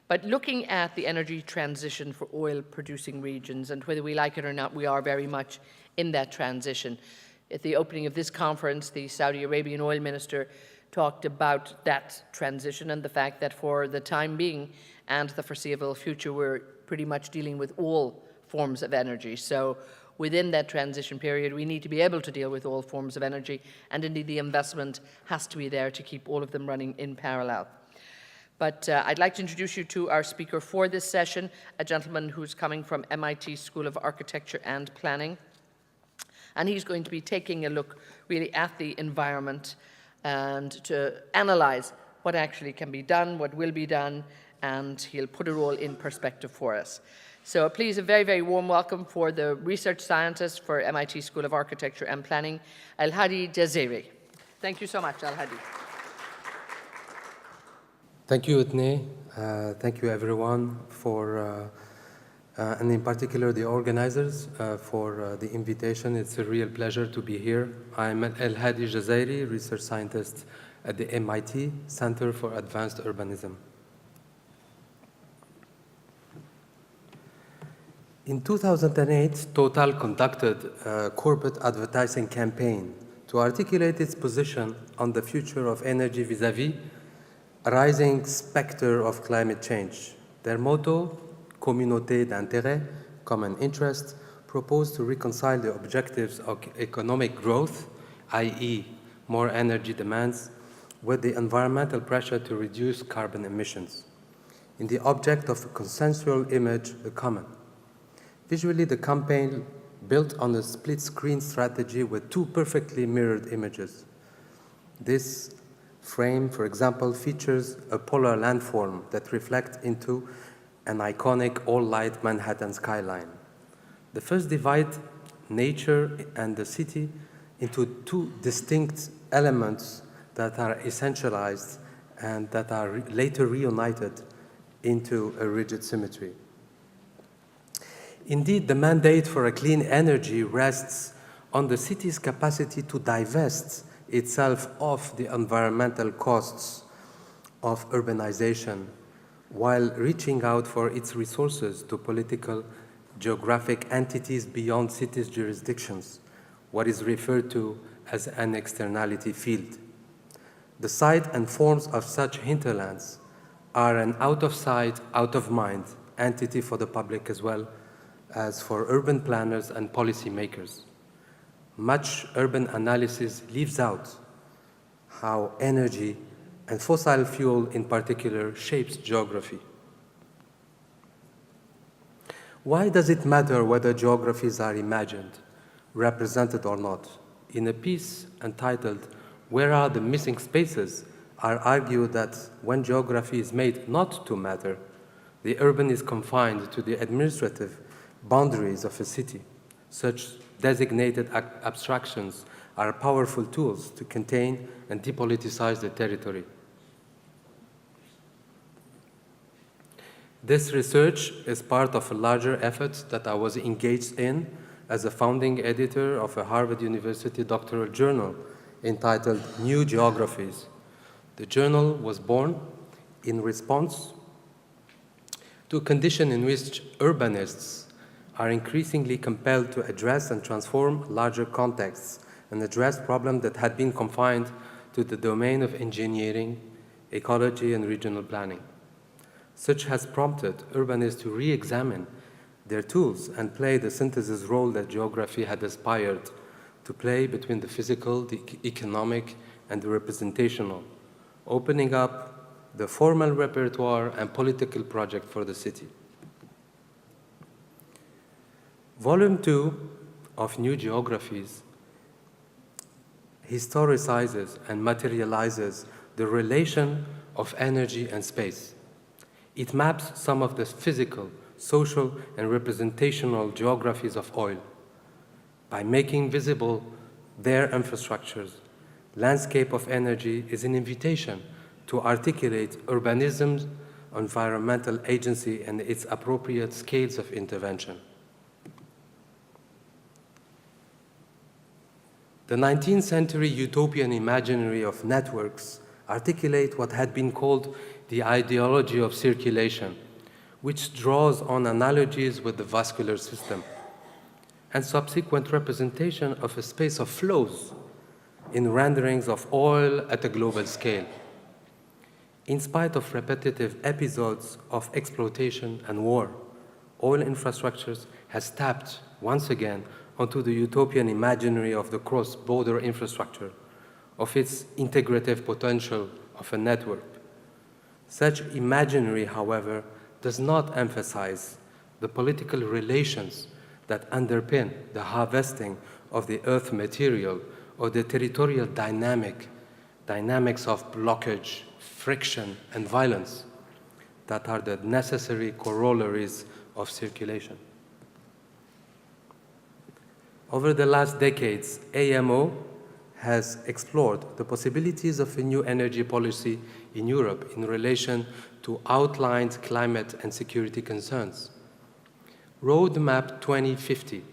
But looking at the energy transition for oil-producing regions, and whether we like it or not, we are very much in that transition. At the opening of this conference, the Saudi Arabian oil minister talked about that transition and the fact that for the time being and the foreseeable future, we're pretty much dealing with all forms of energy. So within that transition period, we need to be able to deal with all forms of energy, and indeed the investment has to be there to keep all of them running in parallel. But I'd like to introduce you to our speaker for this session, a gentleman who's coming from MIT School of Architecture and Planning. And he's going to be taking a look really at the environment and to analyze what actually can be done, what will be done, and he'll put it all in perspective for us. So please, a very, very warm welcome for the research scientist for MIT School of Architecture and Planning, Al-Hadi Jazeri. Thank you so much, Al-Hadi. Thank you, Utne. Thank you, everyone, for, and in particular, the organizers for the invitation. It's a real pleasure to be here. I'm Al-Hadi Jazeri, research scientist at the MIT Center for Advanced Urbanism. In 2008, Total conducted a corporate advertising campaign to articulate its position on the future of energy vis-à-vis a rising specter of climate change. Their motto, Communauté d'intérêt, common interest, proposed to reconcile the objectives of economic growth, i.e. more energy demands, with the environmental pressure to reduce carbon emissions, in the object of a consensual image, the common. Visually, the campaign built on a split-screen strategy with two perfectly mirrored images. This frame, for example, features a polar landform that reflects into an iconic all-light Manhattan skyline. The first divides nature and the city into two distinct elements that are essentialized and that are later reunited into a rigid symmetry. Indeed, the mandate for a clean energy rests on the city's capacity to divest itself of the environmental costs of urbanization while reaching out for its resources to political geographic entities beyond cities' jurisdictions, what is referred to as an externality field. The site and forms of such hinterlands are an out-of-sight, out-of-mind entity for the public as well as for urban planners and policymakers. Much urban analysis leaves out how energy and fossil fuel in particular shapes geography. Why does it matter whether geographies are imagined, represented or not? In a piece entitled, "Where Are the Missing Spaces?" I argue that when geography is made not to matter, the urban is confined to the administrative boundaries of a city. Such designated abstractions are powerful tools to contain and depoliticize the territory. This research is part of a larger effort that I was engaged in as a founding editor of a Harvard University doctoral journal entitled New Geographies. The journal was born in response to a condition in which urbanists are increasingly compelled to address and transform larger contexts and address problems that had been confined to the domain of engineering, ecology, and regional planning. Such has prompted urbanists to re-examine their tools and play the synthesis role that geography had aspired to play between the physical, the economic, and the representational, opening up the formal repertoire and political project for the city. Volume 2 of New Geographies historicizes and materializes the relation of energy and space. It maps some of the physical, social, and representational geographies of oil. By making visible their infrastructures, landscape of energy is an invitation to articulate urbanism's environmental agency and its appropriate scales of intervention. The 19th century utopian imaginary of networks articulate what had been called the ideology of circulation, which draws on analogies with the vascular system, and subsequent representation of a space of flows in renderings of oil at a global scale. In spite of repetitive episodes of exploitation and war, oil infrastructures has tapped once again onto the utopian imaginary of the cross-border infrastructure, of its integrative potential of a network. Such imaginary, however, does not emphasize the political relations that underpin the harvesting of the earth material or the territorial dynamics of blockage, friction, and violence that are the necessary corollaries of circulation. Over the last decades, AMO has explored the possibilities of a new energy policy in Europe in relation to outlined climate and security concerns. Roadmap 2050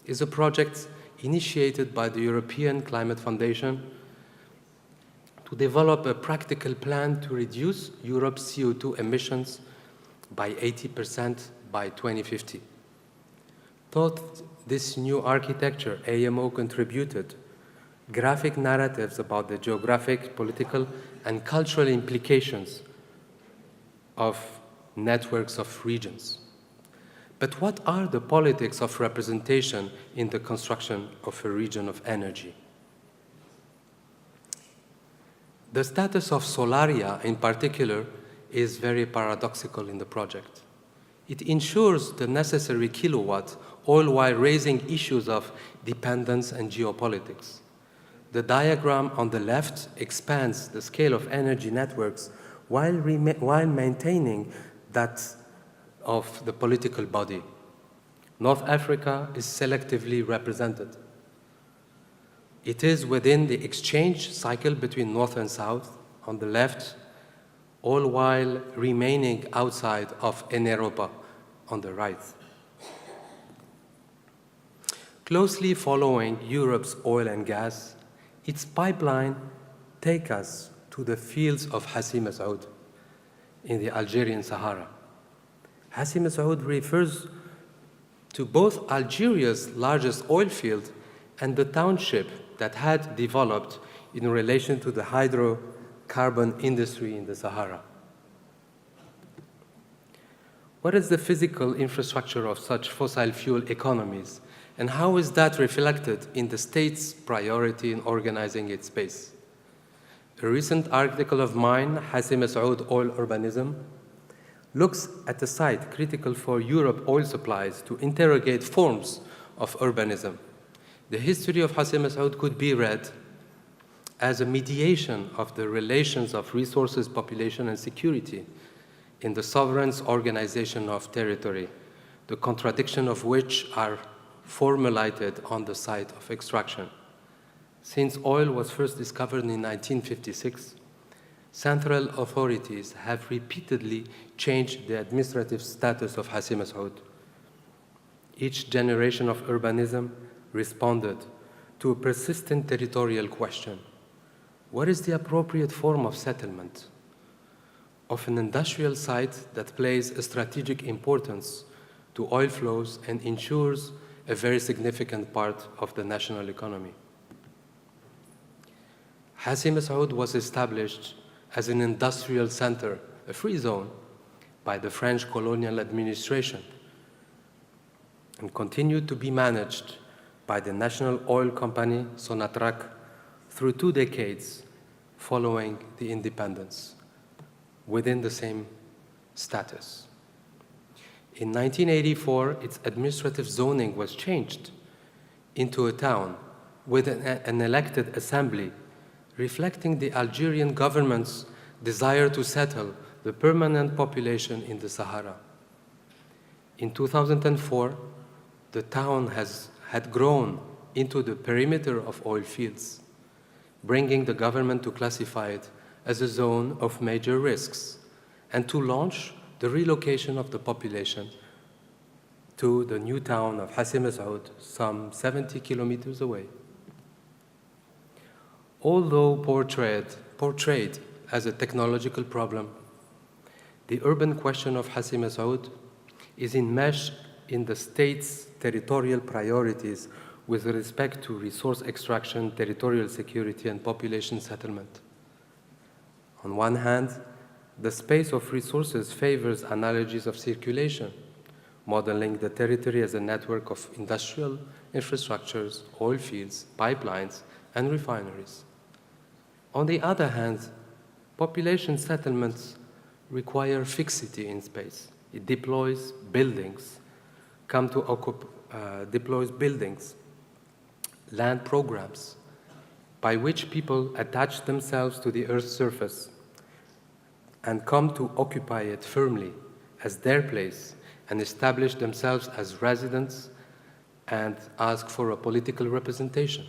is a project initiated by the European Climate Foundation to develop a practical plan to reduce Europe's CO2 emissions by 80% by 2050. Toward this new architecture, AMO contributed graphic narratives about the geographic, political, and cultural implications of networks of regions. But what are the politics of representation in the construction of a region of energy? The status of Solaria, in particular, is very paradoxical in the project. It ensures the necessary kilowatt, all while raising issues of dependence and geopolitics. The diagram on the left expands the scale of energy networks while maintaining that of the political body. North Africa is selectively represented. It is within the exchange cycle between North and South on the left, all while remaining outside of Eneropa on the right. Closely following Europe's oil and gas, its pipeline takes us to the fields of Hassi Mas'oud in the Algerian Sahara. Hassi Mas'oud refers to both Algeria's largest oil field and the township that had developed in relation to the hydrocarbon industry in the Sahara. What is the physical infrastructure of such fossil fuel economies, and how is that reflected in the state's priority in organizing its space? A recent article of mine, Hassi Mas'oud Oil Urbanism, looks at a site critical for Europe oil supplies to interrogate forms of urbanism. The history of Hassi Mas'oud could be read as a mediation of the relations of resources, population, and security in the sovereign's organization of territory, the contradiction of which are formulated on the site of extraction. Since oil was first discovered in 1956, central authorities have repeatedly changed the administrative status of Hassi Mas'oud. Each generation of urbanism responded to a persistent territorial question. What is the appropriate form of settlement of an industrial site that plays a strategic importance to oil flows and ensures a very significant part of the national economy? Hassi Mas'oud was established as an industrial center, a free zone, by the French colonial administration and continued to be managed by the national oil company Sonatrach through 2 decades following the independence, within the same status. In 1984, its administrative zoning was changed into a town with an elected assembly, reflecting the Algerian government's desire to settle the permanent population in the Sahara. In 2004, the town had grown into the perimeter of oil fields, bringing the government to classify it as a zone of major risks and to launch the relocation of the population to the new town of Hassi Mas'oud, some 70 kilometers away. Although portrayed as a technological problem. The urban question of Hassi Massoud is enmeshed in the state's territorial priorities with respect to resource extraction, territorial security, and population settlement. On one hand, the space of resources favors analogies of circulation, modeling the territory as a network of industrial infrastructures, oil fields, pipelines, and refineries. On the other hand, population settlements require fixity in space. It deploys buildings, deploys buildings, land programs, by which people attach themselves to the Earth's surface and come to occupy it firmly as their place and establish themselves as residents and ask for a political representation.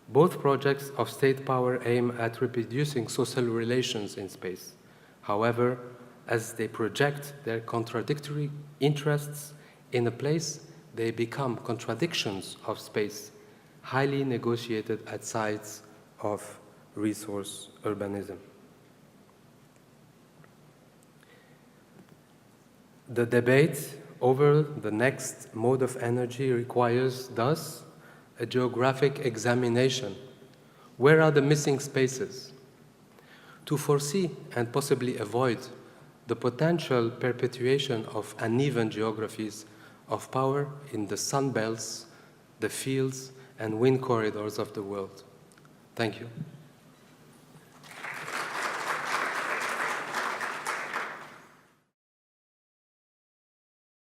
Both projects of state power aim at reproducing social relations in space. However, as they project their contradictory interests in a place, they become contradictions of space, highly negotiated at sites of resource urbanism. The debate over the next mode of energy requires, thus, a geographic examination. Where are the missing spaces? To foresee and possibly avoid the potential perpetuation of uneven geographies of power in the sun belts, the fields, and wind corridors of the world. Thank you.